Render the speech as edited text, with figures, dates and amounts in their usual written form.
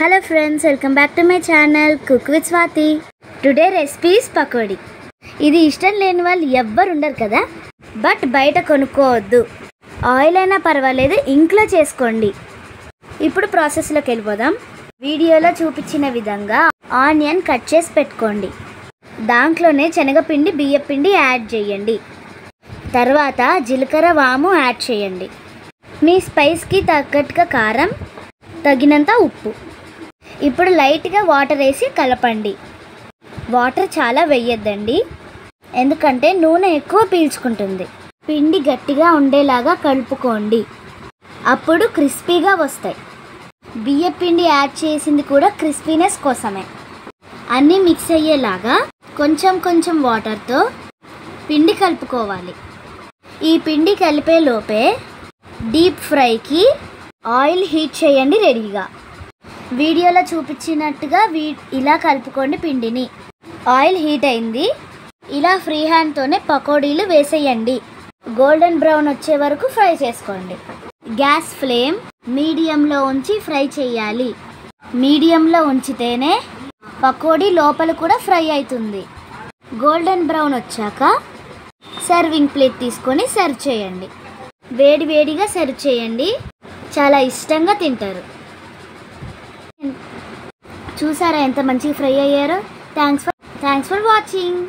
Hello friends, welcome back to my channel Cook with Swati. Today recipe is pakodi. ఇది ఇష్టం లేని వాళ్ళు ఎవ్వరు ఉండరు కదా, బట్ బయట కొనుక్కోవద్దు. ఆయిల్ అయినా పర్వాలేదు, ఇంట్లో చేసుకోండి. ఇప్పుడు ప్రాసెస్లోకి వెళ్ళిపోదాం. వీడియోలో చూపించిన విధంగా ఆనియన్ కట్ చేసి పెట్టుకోండి. దాంట్లోనే శనగపిండి బియ్యపిండి యాడ్ చేయండి. తర్వాత జీలకర్ర వాము యాడ్ చేయండి. మీ స్పైస్కి తగ్గట్టుగా కారం, తగినంత ఉప్పు. ఇప్పుడు లైట్గా వాటర్ వేసి కలపండి. వాటర్ చాలా వేయొద్దండి, ఎందుకంటే నూనె ఎక్కువ పీల్చుకుంటుంది. పిండి గట్టిగా ఉండేలాగా కలుపుకోండి, అప్పుడు క్రిస్పీగా వస్తాయి. బియ్యపిండి యాడ్ చేసింది కూడా క్రిస్పీనెస్ కోసమే. అన్నీ మిక్స్ అయ్యేలాగా కొంచెం కొంచెం వాటర్తో పిండి కలుపుకోవాలి. ఈ పిండి కలిపే లోపే డీప్ ఫ్రైకి ఆయిల్ హీట్ చేయండి రెడీగా. వీడియోలో చూపించినట్టుగా ఇలా కలుపుకోండి పిండిని. ఆయిల్ హీట్ అయింది. ఇలా ఫ్రీ హ్యాండ్తోనే పకోడీలు వేసేయండి. గోల్డెన్ బ్రౌన్ వచ్చే వరకు ఫ్రై చేసుకోండి. గ్యాస్ ఫ్లేమ్ మీడియంలో ఉంచి ఫ్రై చేయాలి. మీడియంలో ఉంచితేనే పకోడీ లోపల కూడా ఫ్రై అవుతుంది. గోల్డెన్ బ్రౌన్ వచ్చాక సర్వింగ్ ప్లేట్ తీసుకొని సర్వ్ చేయండి. వేడివేడిగా సర్వ్ చేయండి, చాలా ఇష్టంగా తింటారు. చూసారా ఎంత మంచిగా ఫ్రై అయ్యారో. Thanks for watching.